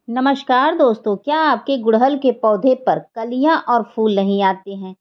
नमस्कार दोस्तों, क्या आपके गुड़हल के पौधे पर कलियां और फूल नहीं आते हैं?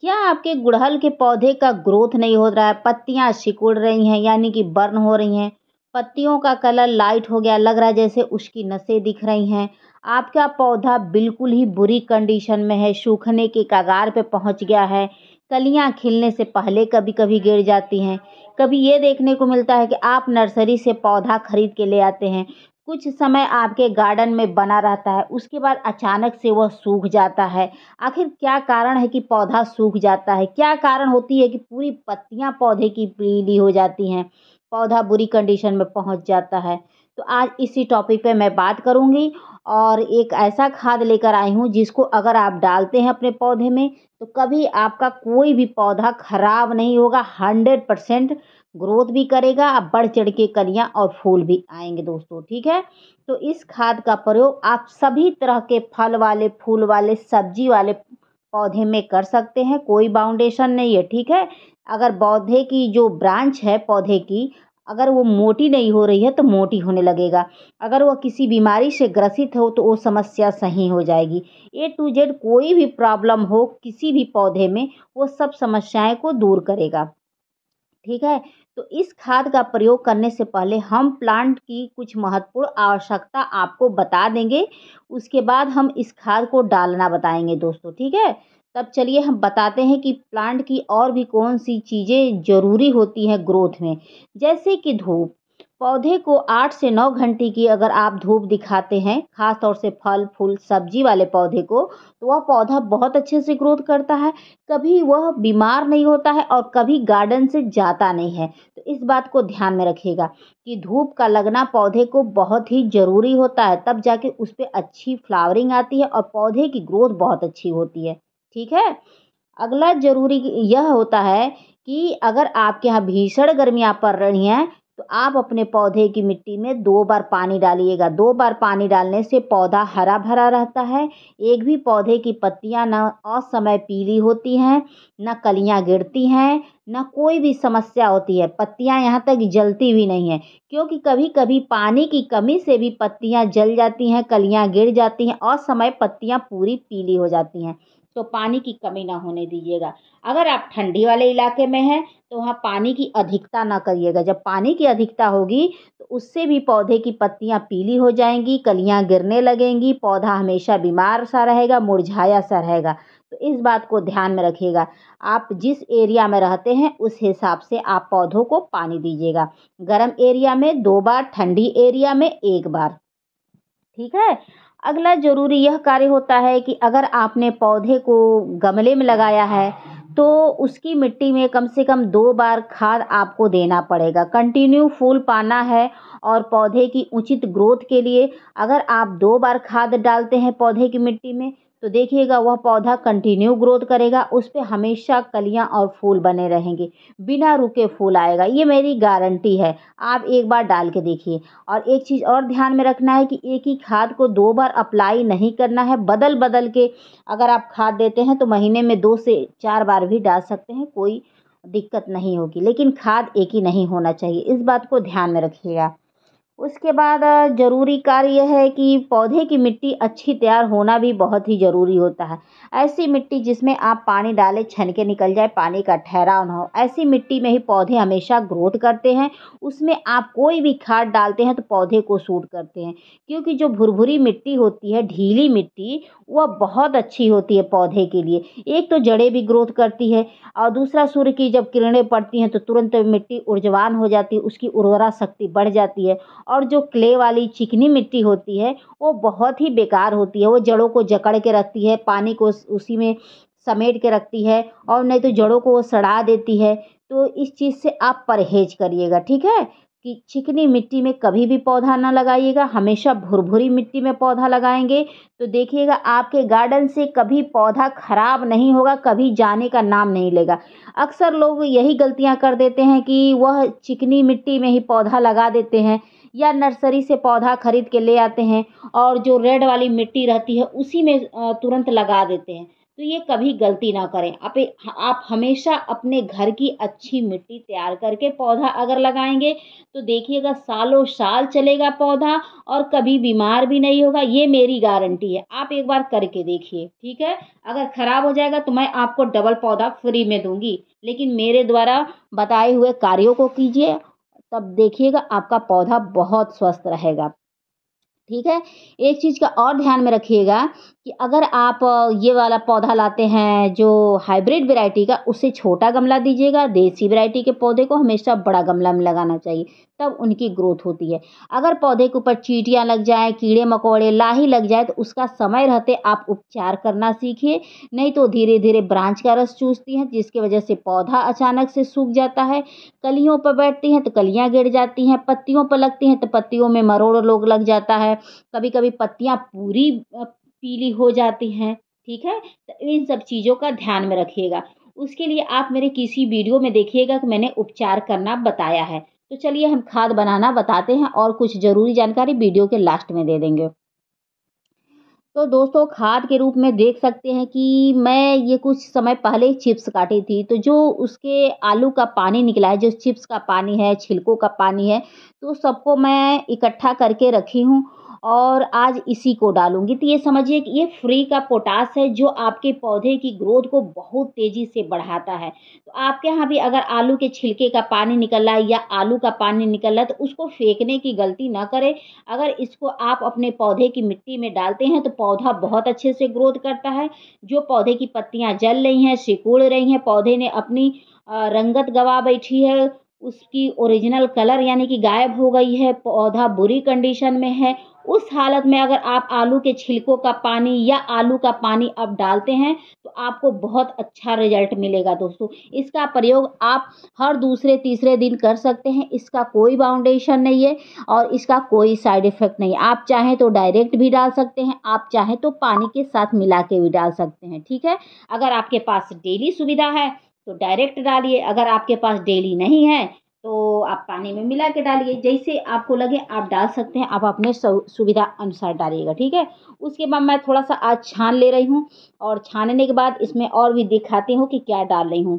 क्या आपके गुड़हल के पौधे का ग्रोथ नहीं हो रहा है? पत्तियां सिकुड़ रही हैं यानी कि बर्न हो रही हैं। पत्तियों का कलर लाइट हो गया, लग रहा है जैसे उसकी नसें दिख रही हैं। आपका पौधा बिल्कुल ही बुरी कंडीशन में है, सूखने के कगार पे पहुंच गया है। कलियां खिलने से पहले कभी कभी गिर जाती हैं। कभी ये देखने को मिलता है कि आप नर्सरी से पौधा खरीद के ले आते हैं, कुछ समय आपके गार्डन में बना रहता है, उसके बाद अचानक से वह सूख जाता है। आखिर क्या कारण है कि पौधा सूख जाता है? क्या कारण होती है कि पूरी पत्तियाँ पौधे की पीली हो जाती हैं, पौधा बुरी कंडीशन में पहुँच जाता है? तो आज इसी टॉपिक पे मैं बात करूँगी और एक ऐसा खाद लेकर आई हूँ जिसको अगर आप डालते हैं अपने पौधे में, तो कभी आपका कोई भी पौधा खराब नहीं होगा, 100% ग्रोथ भी करेगा, अब बढ़ चढ़ के कलियाँ और फूल भी आएँगे दोस्तों, ठीक है? तो इस खाद का प्रयोग आप सभी तरह के फल वाले, फूल वाले, सब्जी वाले पौधे में कर सकते हैं, कोई बाउंडेशन नहीं है, ठीक है? अगर पौधे की जो ब्रांच है पौधे की, अगर वो मोटी नहीं हो रही है तो मोटी होने लगेगा। अगर वो किसी बीमारी से ग्रसित हो तो वो समस्या सही हो जाएगी। ए टू जेड कोई भी प्रॉब्लम हो किसी भी पौधे में, वो सब समस्याएँ को दूर करेगा। ठीक है? तो इस खाद का प्रयोग करने से पहले हम प्लांट की कुछ महत्वपूर्ण आवश्यकता आपको बता देंगे, उसके बाद हम इस खाद को डालना बताएँगे दोस्तों, ठीक है? तब चलिए हम बताते हैं कि प्लांट की और भी कौन-सी चीज़ें ज़रूरी होती हैं ग्रोथ में। जैसे कि धूप, पौधे को 8 से 9 घंटे की अगर आप धूप दिखाते हैं, ख़ास तौर से फल, फूल, सब्ज़ी वाले पौधे को, तो वह पौधा बहुत अच्छे से ग्रोथ करता है। कभी वह बीमार नहीं होता है और कभी गार्डन से जाता नहीं है। तो इस बात को ध्यान में रखिएगा कि धूप का लगना पौधे को बहुत ही ज़रूरी होता है, तब जाके उस पे अच्छी फ्लावरिंग आती है और पौधे की ग्रोथ बहुत अच्छी होती है। ठीक है? अगला ज़रूरी यह होता है कि अगर आपके यहाँ भीषण गर्मियाँ पड़ रही हैं, तो आप अपने पौधे की मिट्टी में 2 बार पानी डालिएगा। 2 बार पानी डालने से पौधा हरा-भरा रहता है। एक भी पौधे की पत्तियाँ ना असमय पीली होती हैं, ना कलियाँ गिरती हैं, ना कोई भी समस्या होती है। पत्तियाँ यहाँ तक जलती भी नहीं हैं, क्योंकि कभी-कभी पानी की कमी से भी पत्तियाँ जल जाती हैं, कलियाँ गिर जाती हैं, असमय पत्तियाँ पूरी पीली हो जाती हैं। तो पानी की कमी ना होने दीजिएगा। अगर आप ठंडी वाले इलाके में हैं, तो वहाँ पानी की अधिकता ना करिएगा। जब पानी की अधिकता होगी, तो उससे भी पौधे की पत्तियाँ पीली हो जाएँगी, कलियाँ गिरने लगेंगी, पौधा हमेशा बीमार-सा रहेगा, मुरझाया-सा रहेगा। तो इस बात को ध्यान में रखिएगा। आप जिस एरिया में रहते हैं, उस हिसाब से आप पौधों को पानी दीजिएगा। गर्म एरिया में 2 बार, ठंडी एरिया में 1 बार। ठीक है? अगला ज़रूरी यह कार्य होता है कि अगर आपने पौधे को गमले में लगाया है, तो उसकी मिट्टी में कम से कम 2 बार खाद आपको देना पड़ेगा। कंटिन्यू फूल पाना है और पौधे की उचित ग्रोथ के लिए अगर आप 2 बार खाद डालते हैं पौधे की मिट्टी में, तो देखिएगा वह पौधा कंटिन्यू ग्रोथ करेगा, उस पे हमेशा कलियाँ और फूल बने रहेंगे, बिना रुके फूल आएगा। ये मेरी गारंटी है, आप एक बार डाल के देखिए। और एक चीज़ और ध्यान में रखना है कि एक ही खाद को 2 बार अप्लाई नहीं करना है, बदल-बदल के अगर आप खाद देते हैं तो महीने में 2 से 4 बार भी डाल सकते हैं, कोई दिक्कत नहीं होगी। लेकिन खाद एक ही नहीं होना चाहिए, इस बात को ध्यान में रखिएगा। उसके बाद ज़रूरी कार्य यह है कि पौधे की मिट्टी अच्छी तैयार होना भी बहुत ही ज़रूरी होता है। ऐसी मिट्टी जिसमें आप पानी डालें छनके निकल जाए, पानी का ठहराव ना हो, ऐसी मिट्टी में ही पौधे हमेशा ग्रोथ करते हैं। उसमें आप कोई भी खाद डालते हैं तो पौधे को सूट करते हैं, क्योंकि जो भुरभुरी मिट्टी होती है, ढीली मिट्टी, वह बहुत अच्छी होती है पौधे के लिए। एक तो जड़ें भी ग्रोथ करती है और दूसरा सूर्य की जब किरणें पड़ती हैं तो तुरंत मिट्टी ऊर्जावान हो जाती है, उसकी उर्वरा शक्ति बढ़ जाती है। और जो क्ले वाली चिकनी मिट्टी होती है, वो बहुत ही बेकार होती है। वो जड़ों को जकड़ के रखती है, पानी को उसी में समेट के रखती है और नहीं तो जड़ों को वो सड़ा देती है। तो इस चीज़ से आप परहेज़ करिएगा, ठीक है? कि चिकनी मिट्टी में कभी भी पौधा ना लगाइएगा, हमेशा भुरभुरी मिट्टी में पौधा लगाएँगे, तो देखिएगा आपके गार्डन से कभी पौधा खराब नहीं होगा, कभी जाने का नाम नहीं लेगा। अक्सर लोग यही गलतियाँ कर देते हैं कि वह चिकनी मिट्टी में ही पौधा लगा देते हैं या नर्सरी से पौधा खरीद के ले आते हैं और जो रेड वाली मिट्टी रहती है उसी में तुरंत लगा देते हैं। तो ये कभी गलती ना करें। आप हमेशा अपने घर की अच्छी मिट्टी तैयार करके पौधा अगर लगाएँगे तो देखिएगा सालों साल चलेगा पौधा और कभी बीमार भी नहीं होगा, ये मेरी गारंटी है। आप एक बार करके देखिए, ठीक है? अगर खराब हो जाएगा तो मैं आपको डबल पौधा फ्री में दूँगी, लेकिन मेरे द्वारा बताए हुए कार्यों को कीजिए, तब देखिएगा आपका पौधा बहुत स्वस्थ रहेगा। ठीक है? एक चीज़ का और ध्यान में रखिएगा कि अगर आप ये वाला पौधा लाते हैं जो हाइब्रिड वैरायटी का, उससे छोटा गमला दीजिएगा। देसी वैरायटी के पौधे को हमेशा बड़ा गमला में लगाना चाहिए, तब उनकी ग्रोथ होती है। अगर पौधे के ऊपर चींटियाँ लग जाएँ, कीड़े-मकोड़े, लाही लग जाए तो उसका समय रहते आप उपचार करना सीखिए, नहीं तो धीरे-धीरे ब्रांच का रस चूसती हैं, जिसकी वजह से पौधा अचानक से सूख जाता है। कलियों पर बैठती हैं तो कलियाँ गिर जाती हैं, पत्तियों पर लगती हैं तो पत्तियों में मरोड़ रोग लग जाता है। कभी-कभी पत्तियाँ पूरी पीली हो जाती हैं, ठीक है? तो इन सब चीज़ों का ध्यान में रखिएगा। उसके लिए आप मेरे किसी वीडियो में देखिएगा कि मैंने उपचार करना बताया है। तो चलिए हम खाद बनाना बताते हैं और कुछ ज़रूरी जानकारी वीडियो के लास्ट में दे देंगे। तो दोस्तों खाद के रूप में देख सकते हैं कि मैं ये कुछ समय पहले ही चिप्स काटी थी, तो जो उसके आलू का पानी निकला है, जो चिप्स का पानी है, छिलकों का पानी है, तो सबको मैं इकट्ठा करके रखी हूँ और आज इसी को डालूँगी। तो ये समझिए कि ये फ्री का पोटाश है जो आपके पौधे की ग्रोथ को बहुत तेज़ी से बढ़ाता है। तो आपके यहाँ भी अगर आलू के छिलके का पानी निकल रहा है या आलू का पानी निकल रहा है, तो उसको फेंकने की गलती ना करें। अगर इसको आप अपने पौधे की मिट्टी में डालते हैं तो पौधा बहुत अच्छे से ग्रोथ करता है। जो पौधे की पत्तियाँ जल रही हैं, सिकुड़ रही हैं, पौधे ने अपनी रंगत गँवा बैठी है, उसकी ओरिजिनल कलर यानी कि गायब हो गई है, पौधा बुरी कंडीशन में है, उस हालत में अगर आप आलू के छिलकों का पानी या आलू का पानी अब डालते हैं, तो आपको बहुत अच्छा रिज़ल्ट मिलेगा दोस्तों। इसका प्रयोग आप हर दूसरे तीसरे दिन कर सकते हैं, इसका कोई बाउंडेशन नहीं है और इसका कोई साइड इफ़ेक्ट नहीं है। आप चाहें तो डायरेक्ट भी डाल सकते हैं, आप चाहें तो पानी के साथ मिला के भी डाल सकते हैं, ठीक है? अगर आपके पास डेली सुविधा है, तो डायरेक्ट डालिए, अगर आपके पास डेली नहीं है, तो आप पानी में मिला के डालिए। जैसे आपको लगे आप डाल सकते हैं, आप अपने सुविधा अनुसार डालिएगा, ठीक है? उसके बाद मैं थोड़ा-सा आज छान ले रही हूँ और छानने के बाद इसमें और भी दिखाती हूँ कि क्या डाल रही हूँ।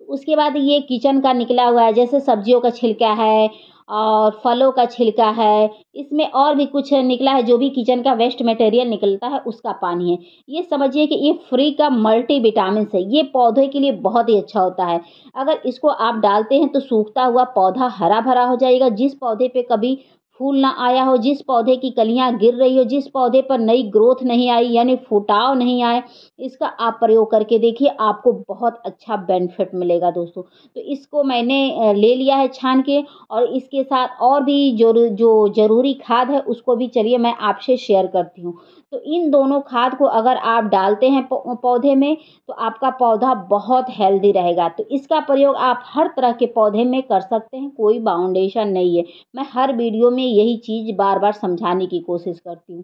उसके बाद ये किचन का निकला हुआ है, जैसे सब्जियों का छिलका है और फलों का छिलका है, इसमें और भी कुछ निकला है, जो भी किचन का वेस्ट मटेरियल निकलता है, उसका पानी है। ये समझिए कि ये फ्री का मल्टीविटामिन्स है, ये पौधे के लिए बहुत ही अच्छा होता है। अगर इसको आप डालते हैं, तो सूखता हुआ पौधा हरा-भरा हो जाएगा। जिस पौधे पे कभी फूल ना आया हो, जिस पौधे की कलियाँ गिर रही हो, जिस पौधे पर नई ग्रोथ नहीं आई, यानी फुटाव नहीं आए, इसका आप प्रयोग करके देखिए, आपको बहुत अच्छा बेनिफिट मिलेगा दोस्तों। तो इसको मैंने ले लिया है छान के और इसके साथ और भी जो ज़रूरी खाद है उसको भी चलिए मैं आपसे शेयर करती हूँ। तो इन दोनों खाद को अगर आप डालते हैं पौधे में, तो आपका पौधा बहुत हेल्दी रहेगा। तो इसका प्रयोग आप हर तरह के पौधे में कर सकते हैं, कोई बाउंडेशन नहीं है। मैं हर वीडियो में यही चीज़ बार-बार समझाने की कोशिश करती हूँ।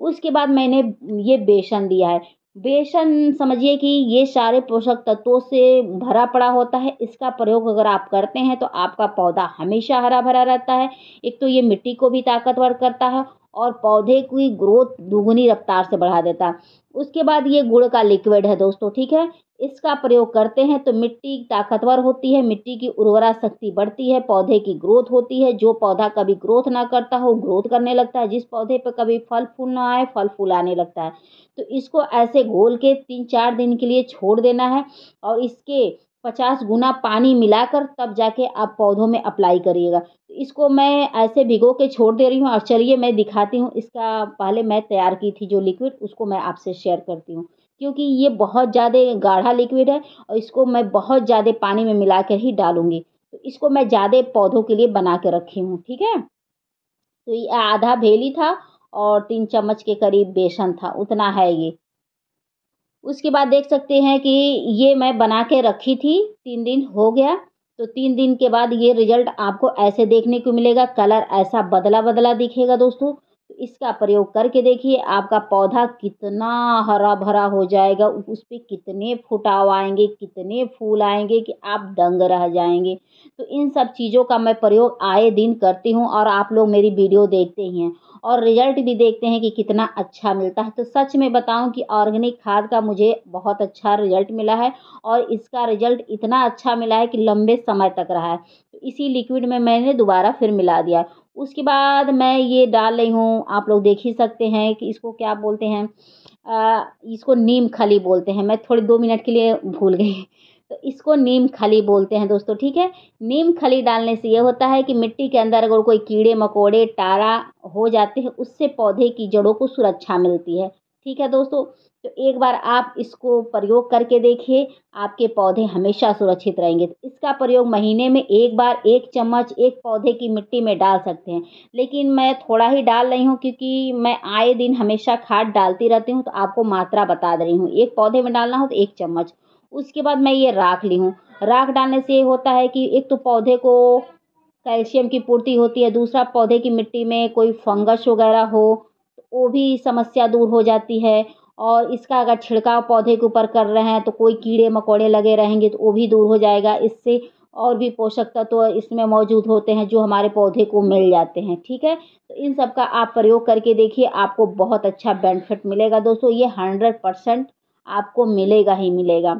उसके बाद मैंने ये बेसन लिया है। बेसन समझिए कि ये सारे पोषक तत्वों से भरा पड़ा होता है। इसका प्रयोग अगर आप करते हैं तो आपका पौधा हमेशा हरा-भरा रहता है। एक तो ये मिट्टी को भी ताकतवर करता है और पौधे की ग्रोथ दुगुनी रफ्तार से बढ़ा देता है। उसके बाद ये गुड़ का लिक्विड है दोस्तों, ठीक है? इसका प्रयोग करते हैं तो मिट्टी ताकतवर होती है, मिट्टी की उर्वरा शक्ति बढ़ती है, पौधे की ग्रोथ होती है। जो पौधा कभी ग्रोथ ना करता हो, ग्रोथ करने लगता है। जिस पौधे पे कभी फल-फूल ना आए, फल-फूल आने लगता है। तो इसको ऐसे घोल के 3-4 दिन के लिए छोड़ देना है और इसके 50 गुना पानी मिलाकर तब जाके आप पौधों में अप्लाई करिएगा। तो इसको मैं ऐसे भिगो के छोड़ दे रही हूँ और चलिए मैं दिखाती हूँ इसका पहले मैं तैयार की थी जो लिक्विड उसको मैं आपसे शेयर करती हूँ। क्योंकि ये बहुत ज़्यादा गाढ़ा लिक्विड है और इसको मैं बहुत ज़्यादा पानी में मिला कर ही डालूँगी। तो इसको मैं ज़्यादा पौधों के लिए बना के रखी हूँ, ठीक है? तो ये आधा भेली था और 3 चम्मच के करीब बेसन था, उतना है ये। उसके बाद देख सकते हैं कि ये मैं बना के रखी थी, 3 दिन हो गया, तो 3 दिन के बाद ये रिज़ल्ट आपको ऐसे देखने को मिलेगा, कलर ऐसा बदला-बदला दिखेगा दोस्तों। तो इसका प्रयोग करके देखिए, आपका पौधा कितना हरा-भरा हो जाएगा, उस पे कितने फुटाव आएँगे, कितने फूल आएँगे कि आप दंग रह जाएँगे। तो इन सब चीज़ों का मैं प्रयोग आए दिन करती हूँ और आप लोग मेरी वीडियो देखते ही हैं। और रिजल्ट भी देखते हैं कि कितना अच्छा मिलता है। तो सच में बताऊं कि ऑर्गेनिक खाद का मुझे बहुत अच्छा रिजल्ट मिला है और इसका रिजल्ट इतना अच्छा मिला है कि लंबे समय तक रहा है। तो इसी लिक्विड में मैंने दोबारा फिर मिला दिया। उसके बाद मैं ये डाल रही हूँ, आप लोग देख ही सकते हैं कि इसको क्या बोलते हैं, इसको नीम खली बोलते हैं। मैं थोड़ी 2 मिनट के लिए भूल गई। तो इसको नीम खली बोलते हैं दोस्तों, ठीक है। नीम खली डालने से ये होता है कि मिट्टी के अंदर अगर कोई कीड़े मकोड़े टारा हो जाते हैं, उससे पौधे की जड़ों को सुरक्षा मिलती है, ठीक है दोस्तों। तो एक बार आप इसको प्रयोग करके देखिए, आपके पौधे हमेशा सुरक्षित रहेंगे। तो इसका प्रयोग महीने में एक बार 1 चम्मच एक पौधे की मिट्टी में डाल सकते हैं, लेकिन मैं थोड़ा ही डाल रही हूँ क्योंकि मैं आए दिन हमेशा खाद डालती रहती हूँ, तो आपको मात्रा बता दे रही हूँ। एक पौधे में डालना हो तो 1 चम्मच। उसके बाद मैं ये राख ली हूँ। राख डालने से ये होता है कि एक तो पौधे को कैल्शियम की पूर्ति होती है, दूसरा पौधे की मिट्टी में कोई फंगस वगैरह हो तो वो भी समस्या दूर हो जाती है। और इसका अगर छिड़काव पौधे के ऊपर कर रहे हैं तो कोई कीड़े मकोड़े लगे रहेंगे तो वो भी दूर हो जाएगा इससे। और भी पोषक तत्व इसमें मौजूद होते हैं जो हमारे पौधे को मिल जाते हैं, ठीक है। तो इन सब का आप प्रयोग करके देखिए, आपको बहुत अच्छा बेनिफिट मिलेगा दोस्तों। ये 100% आपको मिलेगा ही मिलेगा,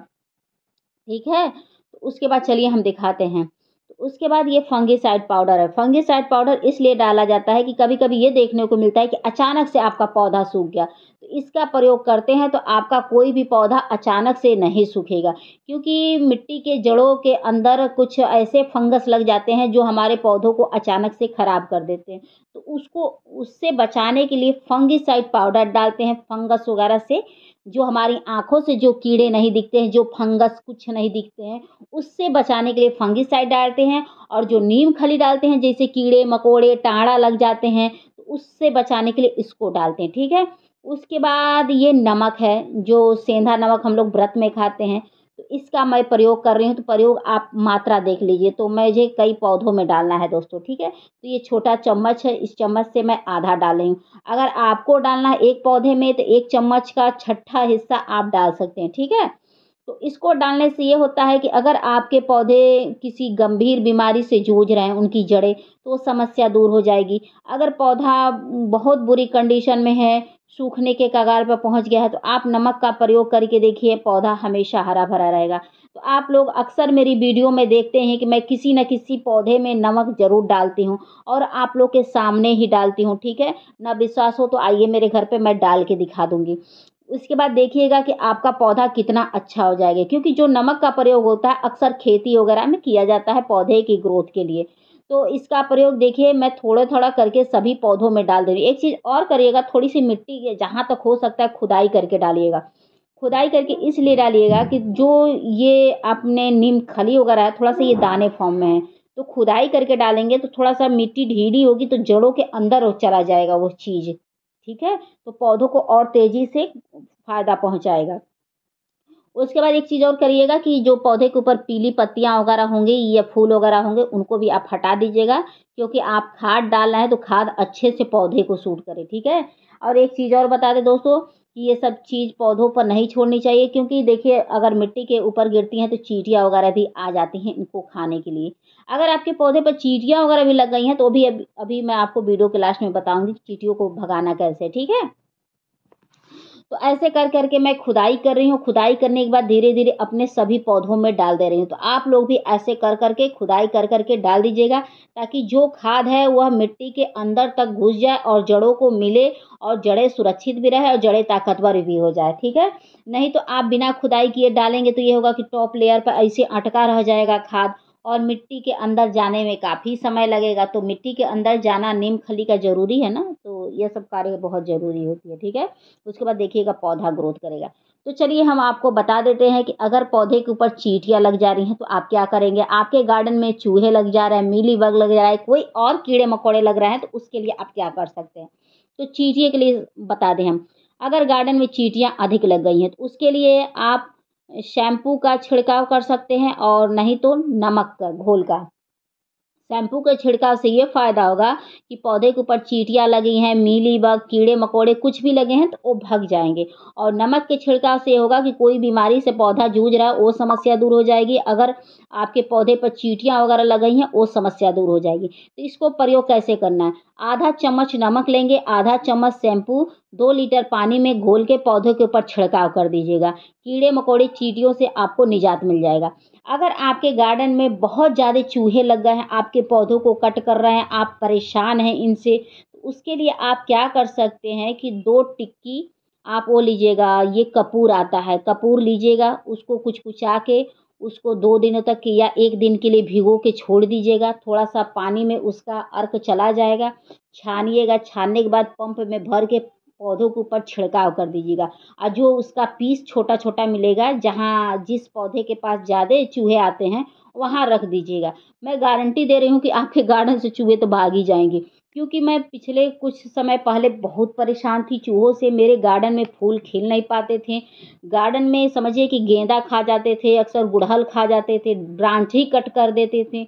ठीक है। तो उसके बाद चलिए हम दिखाते हैं। तो उसके बाद ये फंगिसाइड पाउडर है। फंगिसाइड पाउडर इसलिए डाला जाता है कि कभी-कभी ये देखने को मिलता है कि अचानक से आपका पौधा सूख गया। तो इसका प्रयोग करते हैं तो आपका कोई भी पौधा अचानक से नहीं सूखेगा, क्योंकि मिट्टी के जड़ों के अंदर कुछ ऐसे फंगस लग जाते हैं जो हमारे पौधों को अचानक से खराब कर देते हैं। तो उसको उससे बचाने के लिए फंगिसाइड पाउडर डालते हैं, फंगस वगैरह से। जो हमारी आँखों से जो कीड़े नहीं दिखते हैं, जो फंगस कुछ नहीं दिखते हैं, उससे बचाने के लिए फंगिसाइड डालते हैं। और जो नीम खली डालते हैं, जैसे कीड़े मकोड़े टाँड़ा लग जाते हैं, तो उससे बचाने के लिए इसको डालते हैं, ठीक है। उसके बाद ये नमक है, जो सेंधा नमक हम लोग व्रत में खाते हैं, तो इसका मैं प्रयोग कर रही हूँ। तो प्रयोग आप मात्रा देख लीजिए। तो मुझे कई पौधों में डालना है दोस्तों, ठीक है। तो ये छोटा चम्मच है, इस चम्मच से मैं आधा डाल रही हूँ। अगर आपको डालना है एक पौधे में तो 1 चम्मच का छठा हिस्सा आप डाल सकते हैं, ठीक है। तो इसको डालने से ये होता है कि अगर आपके पौधे किसी गंभीर बीमारी से जूझ रहे हैं, उनकी जड़ें, तो वो समस्या दूर हो जाएगी। अगर पौधा बहुत बुरी कंडीशन में है, सूखने के कगार पर पहुंच गया है, तो आप नमक का प्रयोग करके देखिए, पौधा हमेशा हरा भरा रहेगा। तो आप लोग अक्सर मेरी वीडियो में देखते हैं कि मैं किसी न किसी पौधे में नमक ज़रूर डालती हूँ और आप लोग के सामने ही डालती हूँ, ठीक है। ना विश्वास हो तो आइए मेरे घर पे, मैं डाल के दिखा दूँगी। उसके बाद देखिएगा कि आपका पौधा कितना अच्छा हो जाएगा, क्योंकि जो नमक का प्रयोग होता है अक्सर खेती वगैरह में किया जाता है पौधे की ग्रोथ के लिए। तो इसका प्रयोग देखिए, मैं थोड़ा-थोड़ा करके सभी पौधों में डाल दे रही हूँ। एक चीज़ और करिएगा, थोड़ी-सी मिट्टी के जहाँ तक हो सकता है खुदाई करके डालिएगा। खुदाई करके इसलिए डालिएगा कि जो ये आपने नीम खली वगैरह है, थोड़ा-सा ये दाने फॉर्म में है, तो खुदाई करके डालेंगे तो थोड़ा-सा मिट्टी ढीली होगी तो जड़ों के अंदर वो चला जाएगा वो चीज़, ठीक है? तो पौधों को और तेज़ी से फ़ायदा पहुँचाएगा। उसके बाद एक चीज़ और करिएगा कि जो पौधे के ऊपर पीली पत्तियाँ वगैरह होंगी या फूल वगैरह होंगे, उनको भी आप हटा दीजिएगा, क्योंकि आप खाद डाल रहे हैं तो खाद अच्छे से पौधे को सूट करे, ठीक है। और एक चीज़ और बता दें दोस्तों कि ये सब चीज़ पौधों पर नहीं छोड़नी चाहिए, क्योंकि देखिए अगर मिट्टी के ऊपर गिरती हैं तो चींटियाँ वगैरह भी आ जाती हैं इनको खाने के लिए। अगर आपके पौधे पर चींटियाँ वगैरह भी लग गई हैं तो भी अभी मैं आपको वीडियो के लास्ट में बताऊँगी कि चींटियों को भगाना कैसे, ठीक है। तो ऐसे कर करके मैं खुदाई कर रही हूँ। खुदाई करने के बाद धीरे-धीरे अपने सभी पौधों में डाल दे रही हूँ। तो आप लोग भी ऐसे कर करके खुदाई कर करके डाल दीजिएगा, ताकि जो खाद है वह मिट्टी के अंदर तक घुस जाए और जड़ों को मिले और जड़ें सुरक्षित भी रहे और जड़ें ताकतवर भी हो जाए, ठीक है। नहीं तो आप बिना खुदाई किए डालेंगे तो ये होगा कि टॉप लेयर पर ऐसे अटका रह जाएगा खाद और मिट्टी के अंदर जाने में काफ़ी समय लगेगा। तो मिट्टी के अंदर जाना नीम खली का ज़रूरी है ना, तो ये सब कार्य बहुत ज़रूरी होती है, ठीक है। उसके बाद देखिएगा पौधा ग्रोथ करेगा। तो चलिए हम आपको बता देते हैं कि अगर पौधे के ऊपर चींटियाँ लग जा रही हैं तो आप क्या करेंगे। आपके गार्डन में चूहे लग जा रहे हैं, मीलीबग लग जा रहा है, कोई और कीड़े मकोड़े लग रहे हैं, तो उसके लिए आप क्या कर सकते हैं। तो चींटियों के लिए बता दें हम, अगर गार्डन में चींटियाँ अधिक लग गई हैं तो उसके लिए आप शैम्पू का छिड़काव कर सकते हैं और नहीं तो नमक का घोल का। शैम्पू के छिड़काव से ये फ़ायदा होगा कि पौधे के ऊपर चींटियाँ लगी हैं, मीलीबग, कीड़े-मकोड़े कुछ भी लगे हैं तो वो भाग जाएँगे। और नमक के छिड़काव से ये होगा कि कोई बीमारी से पौधा जूझ रहा है, वो समस्या दूर हो जाएगी। अगर आपके पौधे पर चींटियाँ वगैरह लग गई हैं, वो समस्या दूर हो जाएगी। तो इसको प्रयोग कैसे करना है? आधा चम्मच नमक लेंगे, आधा चम्मच शैम्पू 2 लीटर पानी में घोल के पौधों के ऊपर छिड़काव कर दीजिएगा। कीड़े-मकोड़े, चींटियों से आपको निजात मिल जाएगा। अगर आपके गार्डन में बहुत ज़्यादा चूहे लग गए हैं, आपके पौधों को कट कर रहे हैं, आप परेशान हैं इनसे, तो उसके लिए आप क्या कर सकते हैं कि 2 टिक्की आप वो लीजिएगा, ये कपूर आता है, कपूर लीजिएगा, उसको कुचकुचा के उसको 2 दिनों तक या 1 दिन के लिए भिगो के छोड़ दीजिएगा। थोड़ा-सा पानी में उसका अर्क चला जाएगा, छानिएगा, छानने के बाद पंप में भर के पौधों के ऊपर छिड़काव कर दीजिएगा। और जो उसका पीस छोटा-छोटा मिलेगा, जहाँ जिस पौधे के पास ज़्यादा चूहे आते हैं, वहाँ रख दीजिएगा। मैं गारंटी दे रही हूँ कि आपके गार्डन से चूहे तो भाग ही जाएँगे। क्योंकि मैं पिछले कुछ समय पहले बहुत परेशान थी चूहों से, मेरे गार्डन में फूल खिल नहीं पाते थे। गार्डन में समझिए कि गेंदा खा जाते थे, अक्सर गुड़हल खा जाते थे, ब्रांच ही कट कर देते थे।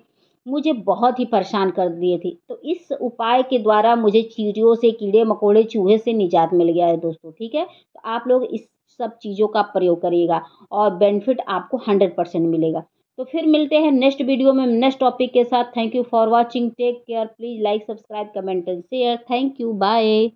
मुझे बहुत ही परेशान कर दिए थे। तो इस उपाय के द्वारा मुझे चींटियों से, कीड़े-मकोड़े, चूहे से निजात मिल गया है दोस्तों, ठीक है? तो आप लोग इस सब चीज़ों का प्रयोग करिएगा और बेनिफिट आपको 100% मिलेगा। तो फिर मिलते हैं नेक्स्ट वीडियो में नेक्स्ट टॉपिक के साथ। Thank you for watching. Take care. Please like, subscribe, comment and share. Thank you. Bye.